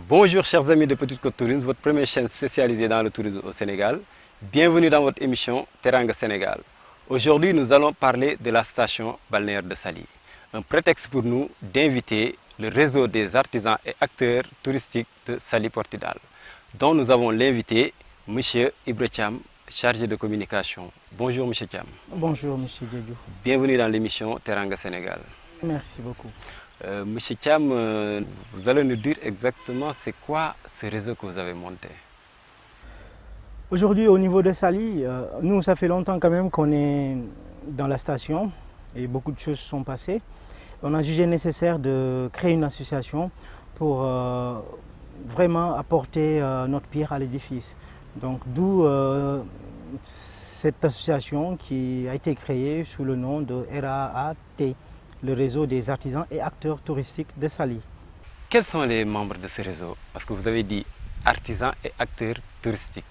Bonjour chers amis de Petite Côte Tourisme, votre première chaîne spécialisée dans le tourisme au Sénégal. Bienvenue dans votre émission Teranga Sénégal. Aujourd'hui, nous allons parler de la station balnéaire de Saly. Un prétexte pour nous d'inviter le réseau des artisans et acteurs touristiques de Saly Portudal, dont nous avons l'invité M. Ibra Thiam, chargé de communication. Bonjour M. Thiam. Bonjour M. Diédhiou. Bienvenue dans l'émission Teranga Sénégal. Merci beaucoup. Monsieur Thiam, vous allez nous dire exactement c'est quoi ce réseau que vous avez monté? Aujourd'hui, au niveau de Saly, nous, ça fait longtemps quand même qu'on est dans la station et beaucoup de choses sont passées. On a jugé nécessaire de créer une association pour vraiment apporter notre pierre à l'édifice. Donc, d'où cette association qui a été créée sous le nom de RAAT, le réseau des artisans et acteurs touristiques de Saly. Quels sont les membres de ce réseau? Parce que vous avez dit artisans et acteurs touristiques.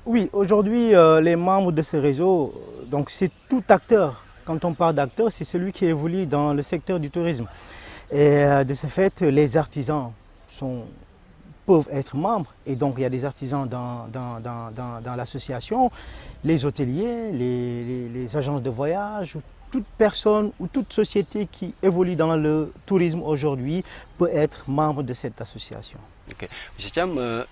Oui, aujourd'hui, les membres de ce réseau, donc c'est tout acteur. Quand on parle d'acteur, c'est celui qui évolue dans le secteur du tourisme. Et de ce fait, les artisans peuvent être membres. Et donc, il y a des artisans dans l'association, les hôteliers, les agences de voyage, toute personne ou toute société qui évolue dans le tourisme aujourd'hui peut être membre de cette association. Okay. M. Thiam,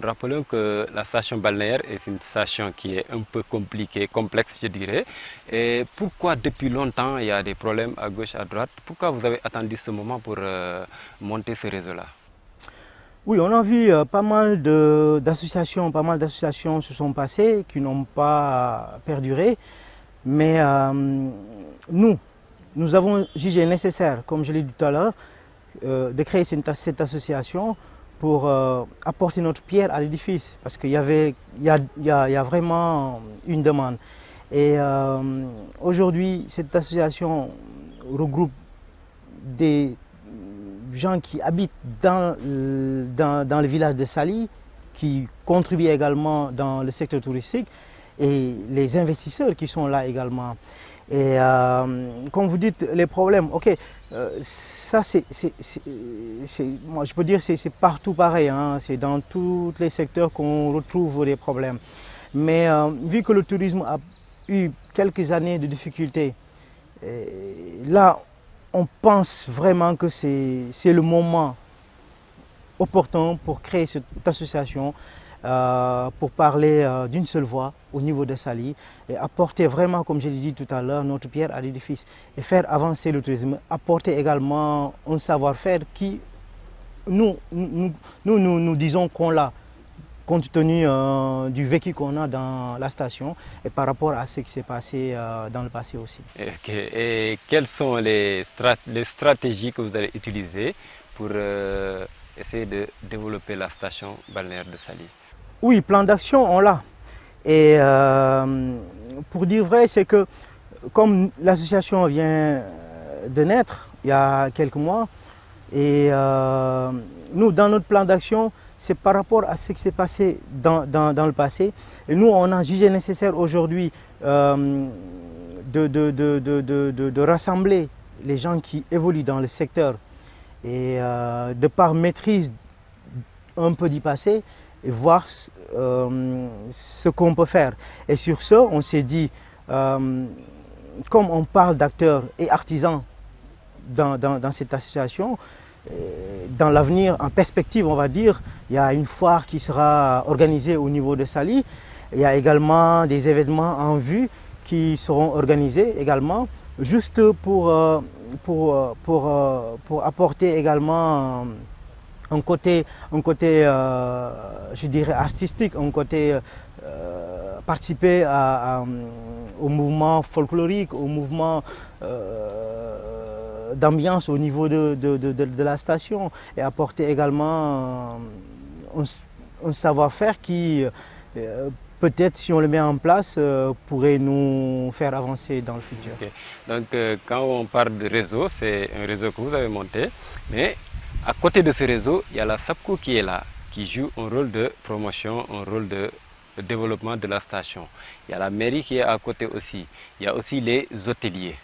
rappelons que la station balnéaire est une station qui est un peu compliquée, complexe je dirais. Et pourquoi depuis longtemps il y a des problèmes à gauche, à droite? Pourquoi vous avez attendu ce moment pour monter ce réseau-là? Oui, on a vu pas mal d'associations se sont passées qui n'ont pas perduré. Mais nous avons jugé nécessaire, comme je l'ai dit tout à l'heure, de créer cette association pour apporter notre pierre à l'édifice. Parce qu'il y a vraiment une demande. Et aujourd'hui, cette association regroupe des gens qui habitent dans le village de Saly, qui contribuent également dans le secteur touristique, et les investisseurs qui sont là également. Et comme vous dites, les problèmes, ok, ça moi je peux dire c'est partout pareil, hein, c'est dans tous les secteurs qu'on retrouve des problèmes. Mais vu que le tourisme a eu quelques années de difficultés, là on pense vraiment que c'est le moment opportun pour créer cette association. Pour parler d'une seule voix au niveau de Saly et apporter vraiment, comme je l'ai dit tout à l'heure, notre pierre à l'édifice et faire avancer le tourisme, apporter également un savoir-faire qui, nous disons qu'on l'a, compte tenu du vécu qu'on a dans la station et par rapport à ce qui s'est passé dans le passé aussi. Okay. Et quelles sont les stratégies que vous allez utiliser pour essayer de développer la station balnéaire de Saly? Oui, plan d'action, on l'a. Et pour dire vrai, c'est que comme l'association vient de naître il y a quelques mois, et nous, dans notre plan d'action, c'est par rapport à ce qui s'est passé dans le passé. Et nous, on a jugé nécessaire aujourd'hui de rassembler les gens qui évoluent dans le secteur et de par maîtrise un peu du passé, et voir ce qu'on peut faire. Et sur ce, on s'est dit, comme on parle d'acteurs et artisans dans cette association, dans l'avenir, en perspective, on va dire, il y a une foire qui sera organisée au niveau de Saly. Il y a également des événements en vue qui seront organisés également, juste pour apporter également un côté je dirais artistique, un côté participer au mouvement folklorique, au mouvement d'ambiance au niveau de la station et apporter également un savoir-faire qui peut-être si on le met en place pourrait nous faire avancer dans le futur. Okay. Donc quand on parle de réseau, c'est un réseau que vous avez monté, mais à côté de ce réseau, il y a la SAPCO qui est là, qui joue un rôle de promotion, un rôle de développement de la station. Il y a la mairie qui est à côté aussi. Il y a aussi les hôteliers.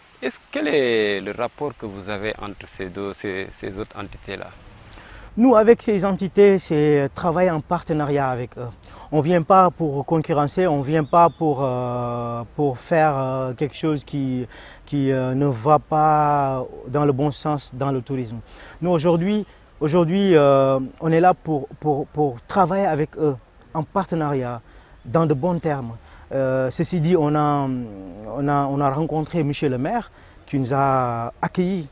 Quel est le rapport que vous avez entre ces autres entités-là? Nous, avec ces entités, c'est travailler en partenariat avec eux. On ne vient pas pour concurrencer, on ne vient pas pour faire quelque chose qui ne va pas dans le bon sens dans le tourisme. Nous, aujourd'hui, on est là pour travailler avec eux en partenariat, dans de bons termes. Ceci dit, on a rencontré Michel le maire qui nous a accueillis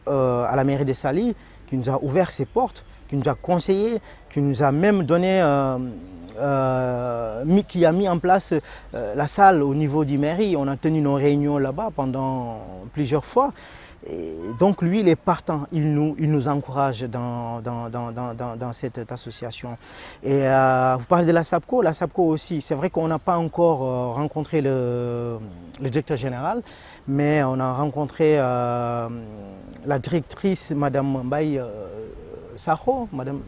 à la mairie de Saly, qui nous a ouvert ses portes, qui nous a conseillé, qui nous a même donné, qui a mis en place la salle au niveau du mairie. On a tenu nos réunions là-bas pendant plusieurs fois. Et donc lui, il est partant, il nous encourage dans cette association. Et vous parlez de la SAPCO aussi, c'est vrai qu'on n'a pas encore rencontré le directeur général, mais on a rencontré la directrice, Madame Mbaye Sakho, Madame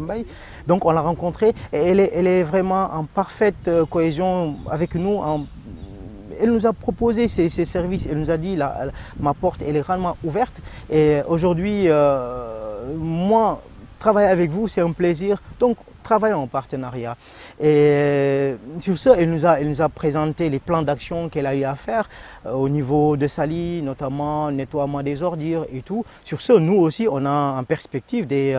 Mbaye. Donc on l'a rencontrée et elle est vraiment en parfaite cohésion avec nous. Elle nous a proposé ses services, elle nous a dit ma porte elle est grandement ouverte et aujourd'hui moi travailler avec vous c'est un plaisir, donc travaillons en partenariat. Et sur ça elle nous a présenté les plans d'action qu'elle a eu à faire au niveau de Saly, notamment nettoiement des ordures et tout. Sur ce nous aussi on a en perspective des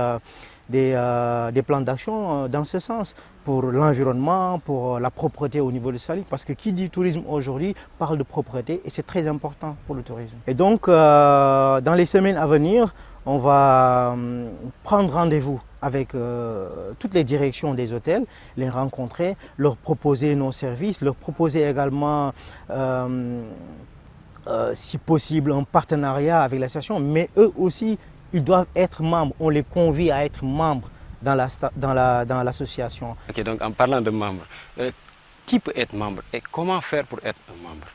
plans d'action dans ce sens, pour l'environnement, pour la propreté au niveau de Saly, parce que qui dit tourisme aujourd'hui parle de propreté et c'est très important pour le tourisme. Et donc dans les semaines à venir, on va prendre rendez-vous avec toutes les directions des hôtels, les rencontrer, leur proposer nos services, leur proposer également si possible un partenariat avec l'association, mais eux aussi ils doivent être membres, on les convie à être membres dans l'association. Ok, donc en parlant de membres, qui peut être membre et comment faire pour être un membre?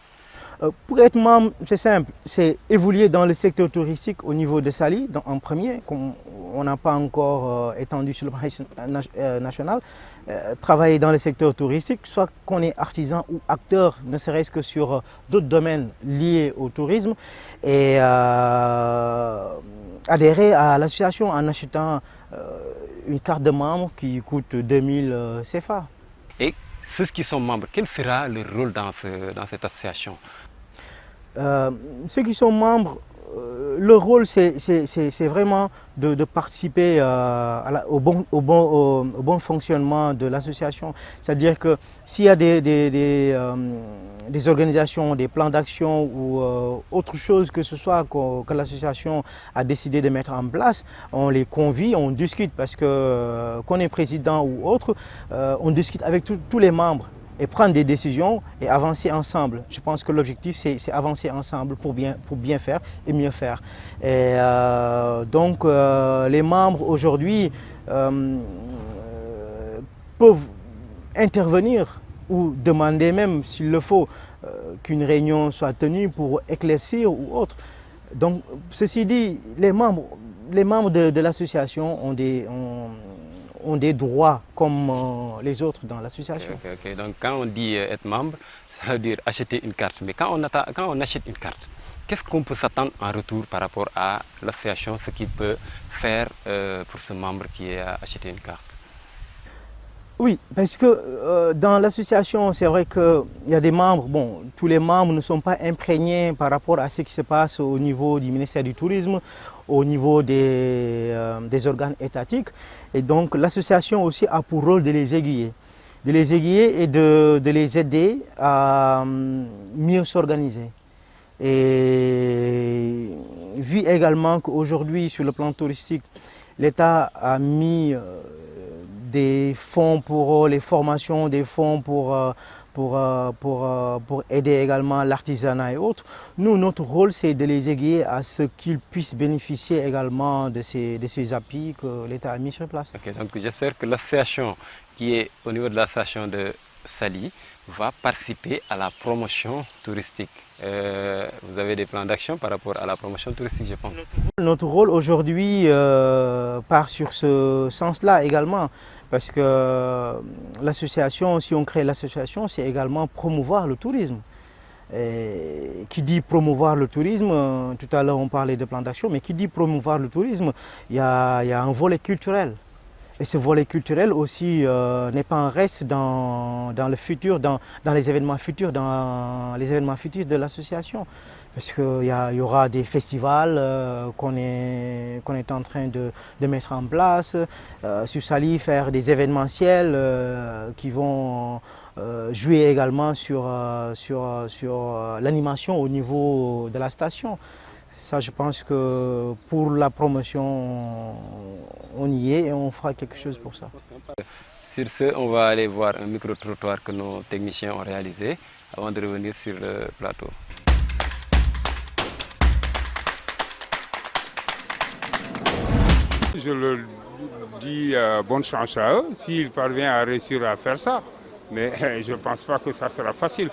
Pour être membre, c'est simple, c'est évoluer dans le secteur touristique au niveau de Saly, en premier, comme on n'a pas encore étendu sur le plan national, travailler dans le secteur touristique, soit qu'on est artisan ou acteur, ne serait-ce que sur d'autres domaines liés au tourisme, et adhérer à l'association en achetant une carte de membre qui coûte 2000 CFA. Et ceux qui sont membres, quel sera leur rôle dans cette association? Ceux qui sont membres, leur rôle c'est vraiment de participer au bon fonctionnement de l'association. C'est-à-dire que s'il y a des organisations, des plans d'action ou autre chose que ce soit que l'association a décidé de mettre en place, on les convie, on discute parce que qu'on est président ou autre, on discute avec tous les membres et prendre des décisions et avancer ensemble. Je pense que l'objectif c'est avancer ensemble pour bien faire et mieux faire. Et donc les membres aujourd'hui peuvent intervenir ou demander même s'il le faut qu'une réunion soit tenue pour éclaircir ou autre. Donc ceci dit, les membres de l'association ont des droits comme les autres dans l'association. Okay. Donc quand on dit être membre, ça veut dire acheter une carte. Mais quand on achète une carte, qu'est-ce qu'on peut s'attendre en retour par rapport à l'association, ce qu'il peut faire pour ce membre qui a acheté une carte? Oui, parce que dans l'association, c'est vrai qu'il y a des membres, bon, tous les membres ne sont pas imprégnés par rapport à ce qui se passe au niveau du ministère du Tourisme, au niveau des organes étatiques. Et donc l'association aussi a pour rôle de les aiguiller et de les aider à mieux s'organiser. Et vu également qu'aujourd'hui sur le plan touristique, l'État a mis des fonds pour les formations, des fonds pour aider également l'artisanat et autres. Nous, notre rôle, c'est de les aiguiller à ce qu'ils puissent bénéficier également de ces appuis que l'État a mis sur place. Okay, donc j'espère que l'association qui est au niveau de la station de Saly va participer à la promotion touristique. Vous avez des plans d'action par rapport à la promotion touristique, je pense. Notre rôle aujourd'hui part sur ce sens-là également. Parce que l'association, si on crée l'association, c'est également promouvoir le tourisme. Et qui dit promouvoir le tourisme, tout à l'heure on parlait de plan d'action, mais qui dit promouvoir le tourisme, il y a un volet culturel. Et ce volet culturel aussi n'est pas un reste dans le futur, dans les événements futurs, de l'association. Parce qu'il y aura des festivals qu'on est en train de mettre en place. Sur Saly, faire des événementiels qui vont jouer également sur l'animation au niveau de la station. Ça, je pense que pour la promotion, on y est et on fera quelque chose pour ça. Sur ce, on va aller voir un micro-trottoir que nos techniciens ont réalisé avant de revenir sur le plateau. Je leur dis bonne chance à eux s'ils parviennent à réussir à faire ça. Mais je ne pense pas que ça sera facile.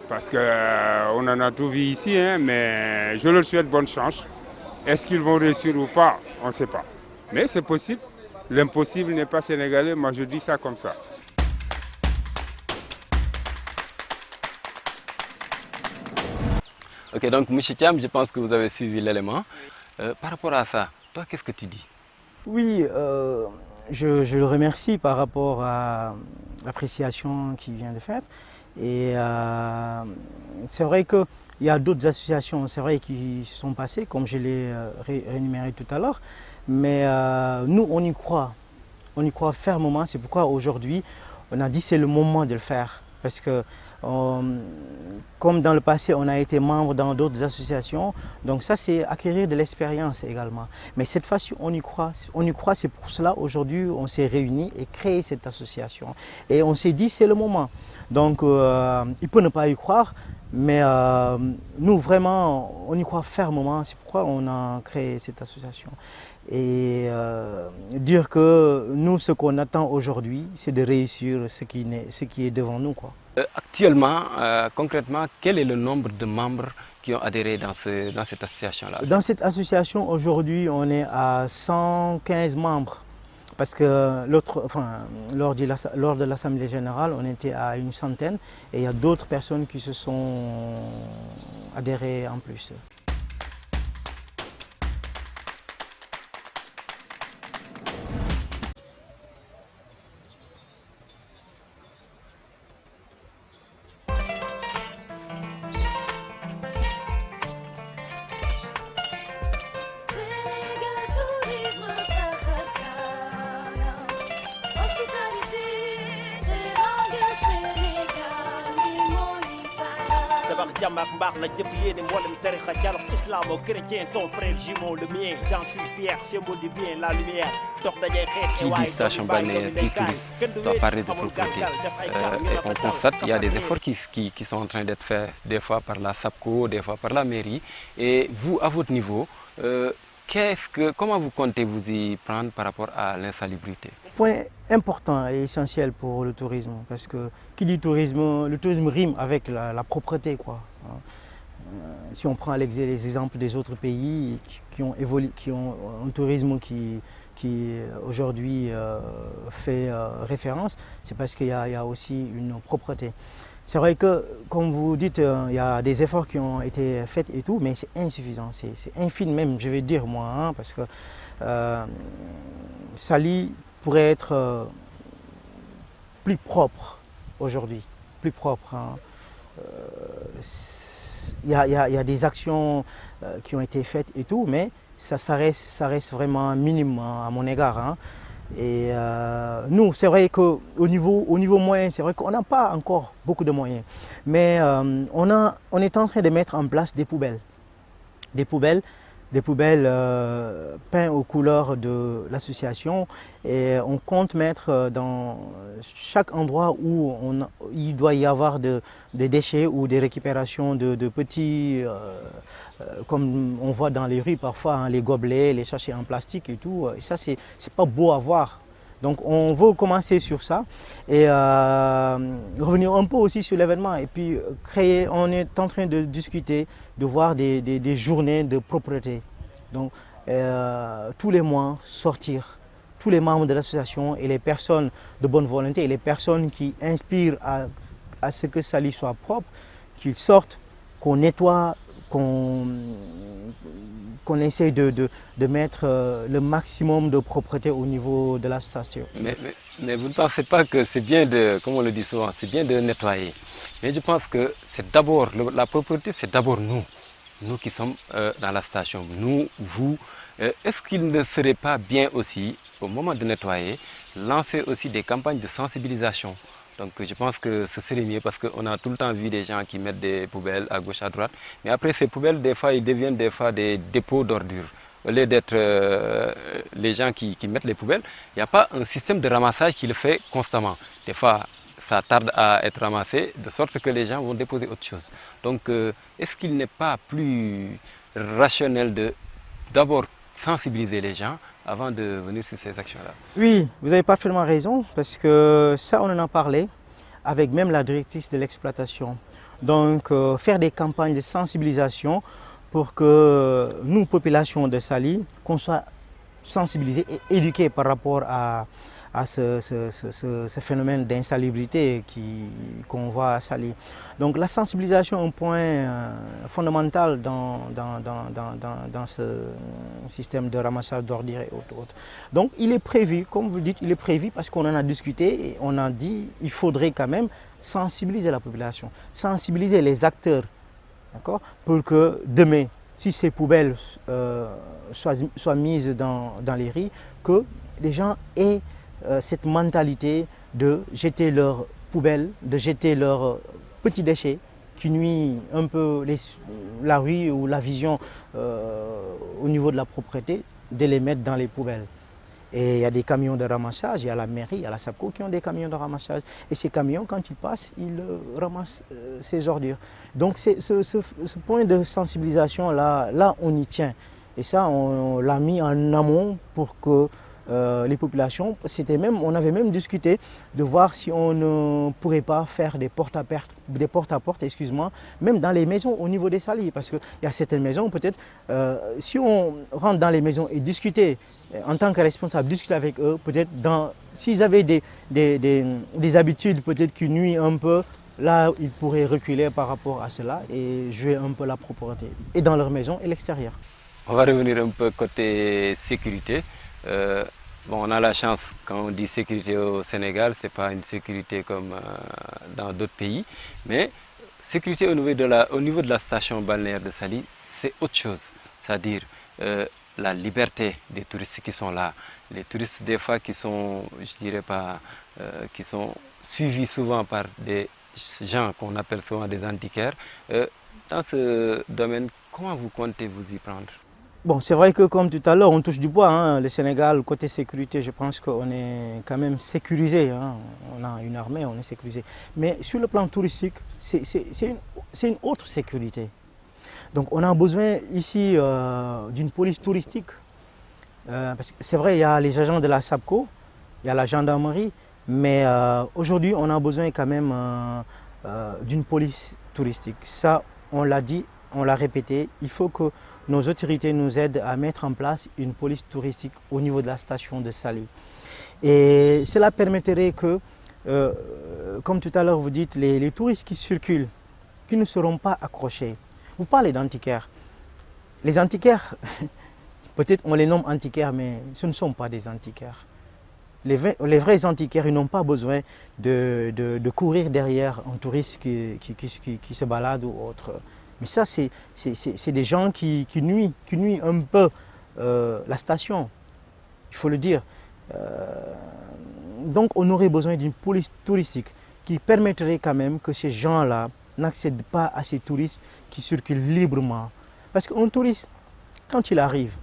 Parce qu'on en a tout vu ici, hein, mais je leur souhaite bonne chance. Est-ce qu'ils vont réussir ou pas? On ne sait pas. Mais c'est possible. L'impossible n'est pas sénégalais, moi je dis ça comme ça. Ok, donc M. Thiam, je pense que vous avez suivi l'élément. Par rapport à ça, toi, qu'est-ce que tu dis? Oui, je le remercie par rapport à l'appréciation qu'il vient de faire. Et c'est vrai qu'il y a d'autres associations, c'est vrai, qui sont passées, comme je l'ai rémunéré tout à l'heure. Mais nous, on y croit fermement. C'est pourquoi aujourd'hui, on a dit que c'est le moment de le faire. Parce que, comme dans le passé, on a été membre dans d'autres associations. Donc ça, c'est acquérir de l'expérience également. Mais cette fois-ci, on y croit. C'est pour cela, aujourd'hui, on s'est réunis et créé cette association. Et on s'est dit, c'est le moment. Donc, il peut ne pas y croire, mais nous, vraiment, on y croit fermement. C'est pourquoi on a créé cette association. Et dire que nous, ce qu'on attend aujourd'hui, c'est de réussir ce qui est devant nous, quoi. Actuellement, concrètement, quel est le nombre de membres qui ont adhéré dans cette association-là? Dans cette association, aujourd'hui, on est à 115 membres. Parce que lors de l'Assemblée générale, on était à une centaine et il y a d'autres personnes qui se sont adhérées en plus. la jëf mboolem tarixa dialogue islamo-chrétien, ton frère jumeau le mien, j'en suis fier, symbole du bien, la lumière. Qui dit station balnéaire, dit tourisme, doit parler de propreté. Et on constate qu'il y a des efforts qui sont en train d'être faits, des fois par la SAPCO, des fois par la mairie. Et vous, à votre niveau, comment vous comptez vous y prendre par rapport à l'insalubrité? Point important et essentiel pour le tourisme, parce que qui dit tourisme, le tourisme rime avec la propreté, quoi. Si on prend les exemples des autres pays qui ont évolué, qui ont un tourisme qui aujourd'hui fait référence, c'est parce qu'il y a aussi une propreté. C'est vrai que, comme vous dites, il y a des efforts qui ont été faits et tout, mais c'est insuffisant, c'est infime même, je vais dire moi, hein, parce que Saly pourrait être plus propre aujourd'hui, plus propre. Hein. Il y a des actions qui ont été faites et tout, mais ça reste vraiment minime à mon égard. Hein. Et nous, c'est vrai qu'au niveau moyen, c'est vrai qu'on n'a pas encore beaucoup de moyens. Mais on est en train de mettre en place des poubelles. Des poubelles peintes aux couleurs de l'association. Et on compte mettre dans chaque endroit où il doit y avoir des déchets ou des récupérations de petits, comme on voit dans les rues parfois, hein, les gobelets, les sachets en plastique et tout. Et ça, c'est pas beau à voir. Donc on veut commencer sur ça et revenir un peu aussi sur l'événement et puis on est en train de discuter, de voir des journées de propreté. Donc tous les mois sortir, tous les membres de l'association et les personnes de bonne volonté et les personnes qui inspirent à ce que Saly soit propre, qu'ils sortent qu'on nettoie, qu'on essaie de mettre le maximum de propreté au niveau de la station. Mais vous ne pensez pas que c'est bien de, comme on le dit souvent, c'est bien de nettoyer. Mais je pense que c'est d'abord, la propreté, c'est d'abord nous qui sommes dans la station, nous, vous. Est-ce qu'il ne serait pas bien aussi, au moment de nettoyer, lancer aussi des campagnes de sensibilisation? Donc je pense que ce serait mieux parce qu'on a tout le temps vu des gens qui mettent des poubelles à gauche, à droite. Mais après ces poubelles, des fois, ils deviennent des fois des dépôts d'ordures. Au lieu d'être les gens qui mettent les poubelles, il n'y a pas un système de ramassage qui le fait constamment. Des fois, ça tarde à être ramassé, de sorte que les gens vont déposer autre chose. Donc est-ce qu'il n'est pas plus rationnel de d'abord sensibiliser les gens avant de venir sur ces actions-là? Oui, vous avez parfaitement raison, parce que ça, on en a parlé avec même la directrice de l'exploitation. Donc, faire des campagnes de sensibilisation pour que nous, population de Saly, qu'on soit sensibilisés et éduqués par rapport à ce phénomène d'insalubrité qu'on voit à Saly. Donc la sensibilisation est un point fondamental dans ce système de ramassage d'ordures et autres. Donc il est prévu, comme vous dites, il est prévu parce qu'on en a discuté et on a dit qu'il faudrait quand même sensibiliser la population, sensibiliser les acteurs, d'accord, pour que demain, si ces poubelles soient mises dans les riz, que les gens aient cette mentalité de jeter leurs poubelles, de jeter leurs petits déchets qui nuisent un peu la rue ou la vision au niveau de la propreté, de les mettre dans les poubelles. Et il y a des camions de ramassage, il y a la mairie, il y a la SAPCO qui ont des camions de ramassage. Et ces camions, quand ils passent, ils ramassent ces ordures. Donc ce point de sensibilisation, là on y tient. Et ça, on l'a mis en amont pour que les populations, on avait même discuté de voir si on ne pourrait pas faire des porte-à-porte, même dans les maisons au niveau des Saly, parce qu'il y a certaines maisons, peut-être, si on rentre dans les maisons et discuter, en tant que responsable, discuter avec eux, peut-être s'ils avaient des habitudes peut-être qui nuisent un peu, là ils pourraient reculer par rapport à cela et jouer un peu la propreté, et dans leur maison et l'extérieur. On va revenir un peu côté sécurité. On a la chance, quand on dit sécurité au Sénégal, ce n'est pas une sécurité comme dans d'autres pays, mais sécurité au niveau de la station balnéaire de Saly, c'est autre chose. C'est-à-dire la liberté des touristes qui sont là. Les touristes, des fois, qui sont, je dirais pas, qui sont suivis souvent par des gens qu'on appelle souvent des antiquaires. Dans ce domaine, comment vous comptez vous y prendre? Bon, c'est vrai que comme tout à l'heure, on touche du bois, hein. Le Sénégal, côté sécurité, je pense qu'on est quand même sécurisé, hein. On a une armée, on est sécurisé. Mais sur le plan touristique, c'est une autre sécurité. Donc on a besoin ici d'une police touristique. Parce que c'est vrai, il y a les agents de la SAPCO, il y a la gendarmerie, mais aujourd'hui, on a besoin quand même d'une police touristique. Ça, on l'a dit, on l'a répété, il faut que nos autorités nous aident à mettre en place une police touristique au niveau de la station de Saly. Et cela permettrait que, comme tout à l'heure vous dites, les touristes qui circulent, qui ne seront pas accrochés. Vous parlez d'antiquaires. Les antiquaires, peut-être on les nomme antiquaires, mais ce ne sont pas des antiquaires. Les vrais antiquaires, ils n'ont pas besoin de courir derrière un touriste qui se balade ou autre. Mais ça, c'est des gens qui nuisent un peu la station, il faut le dire. Donc on aurait besoin d'une police touristique qui permettrait quand même que ces gens-là n'accèdent pas à ces touristes qui circulent librement. Parce qu'un touriste, quand il arrive,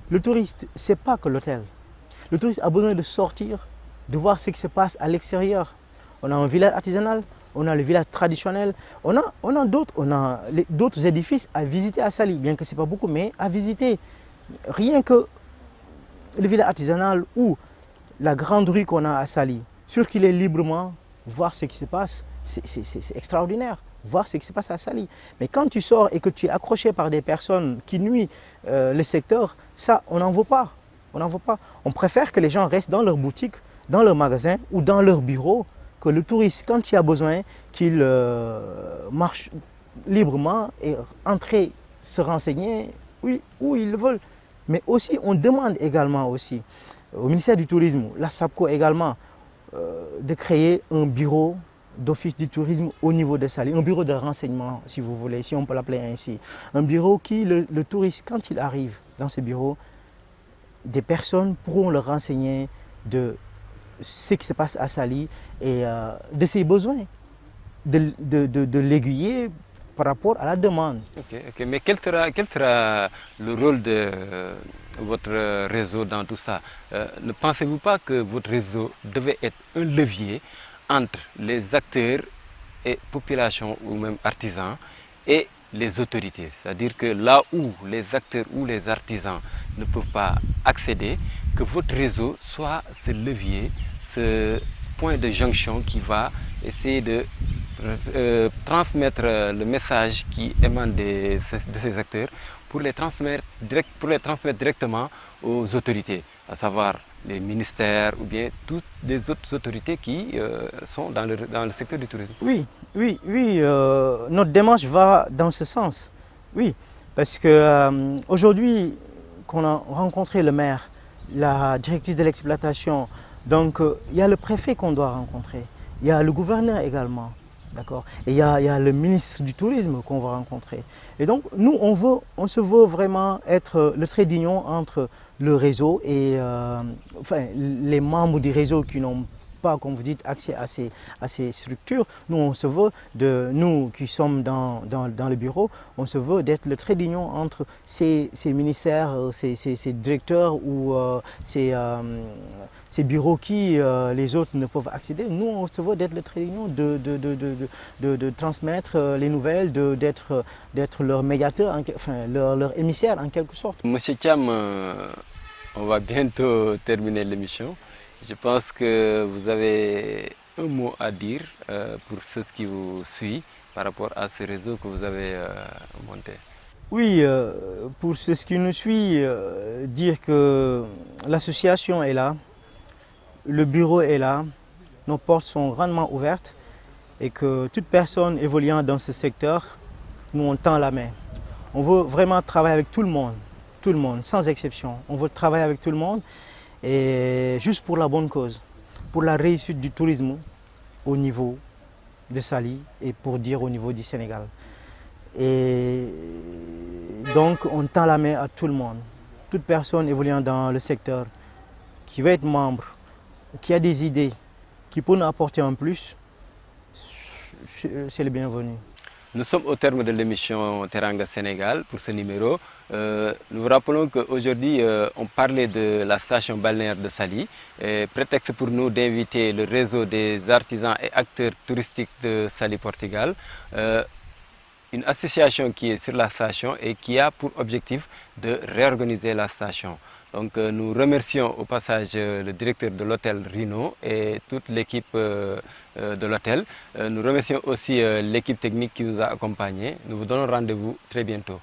le touriste, ce n'est pas que l'hôtel. Le touriste a besoin de sortir, de voir ce qui se passe à l'extérieur. On a un village artisanal, on a le village traditionnel, on a d'autres édifices à visiter à Saly, bien que ce n'est pas beaucoup, mais à visiter. Rien que le village artisanal ou la grande rue qu'on a à Saly, circuler librement, voir ce qui se passe, c'est extraordinaire, voir ce qui se passe à Saly. Mais quand tu sors et que tu es accroché par des personnes qui nuisent le secteur, ça, on n'en veut pas. On n'en veut pas. On préfère que les gens restent dans leur boutique, dans leur magasin ou dans leur bureau, que le touriste, quand il a besoin, qu'il marche librement et entrer se renseigner où ils le veulent. Mais aussi, on demande également aussi au ministère du Tourisme, la SAPCO également, de créer un bureau d'office du tourisme au niveau de Saly, un bureau de renseignement, si vous voulez, si on peut l'appeler ainsi. Un bureau qui, le touriste, quand il arrive dans ce bureau, des personnes pourront le renseigner de ce qui se passe à Saly et de ses besoins, de l'aiguiller par rapport à la demande. Ok. Mais quel sera le rôle de votre réseau dans tout ça? Ne pensez-vous pas que votre réseau devait être un levier entre les acteurs et populations ou même artisans et les autorités? C'est-à-dire que là où les acteurs ou les artisans ne peuvent pas accéder, que votre réseau soit ce levier, ce point de jonction qui va essayer de transmettre le message qui émane de ces acteurs pour les transmettre directement aux autorités, à savoir les ministères ou bien toutes les autres autorités qui sont dans le secteur du tourisme. Oui, notre démarche va dans ce sens. Oui, parce que aujourd'hui, qu'on a rencontré le maire, la directrice de l'exploitation, donc il y a le préfet qu'on doit rencontrer, il y a le gouverneur également, d'accord, et il y a le ministre du tourisme qu'on va rencontrer. Et donc nous, on se veut vraiment être le trait d'union entre le réseau et les membres du réseau qui n'ont pas, comme vous dites, accès à ces structures. Nous, on se veut, nous qui sommes dans le bureau, on se veut d'être le trait d'union entre ces ministères, ces directeurs ou ces bureaux qui les autres ne peuvent accéder. Nous, on se veut d'être le trait d'union, de transmettre les nouvelles, d'être leur médiateur, leur émissaire en quelque sorte. Monsieur Thiam, on va bientôt terminer l'émission. Je pense que vous avez un mot à dire pour ceux qui vous suivent par rapport à ce réseau que vous avez monté. Oui, pour ceux qui nous suivent, dire que l'association est là, le bureau est là, nos portes sont grandement ouvertes et que toute personne évoluant dans ce secteur, nous on tend la main. On veut vraiment travailler avec tout le monde, sans exception. On veut travailler avec tout le monde. Et juste pour la bonne cause, pour la réussite du tourisme au niveau de Saly et pour dire au niveau du Sénégal. Et donc on tend la main à tout le monde, toute personne évoluant dans le secteur, qui veut être membre, qui a des idées, qui peut nous apporter un plus, c'est le bienvenu. Nous sommes au terme de l'émission Teranga Sénégal pour ce numéro. Nous vous rappelons qu'aujourd'hui, on parlait de la station balnéaire de Saly. Prétexte pour nous d'inviter le réseau des artisans et acteurs touristiques de Saly, Portugal. Une association qui est sur la station et qui a pour objectif de réorganiser la station. Donc nous remercions au passage le directeur de l'hôtel Rino et toute l'équipe de l'hôtel. Nous remercions aussi l'équipe technique qui nous a accompagnés. Nous vous donnons rendez-vous très bientôt.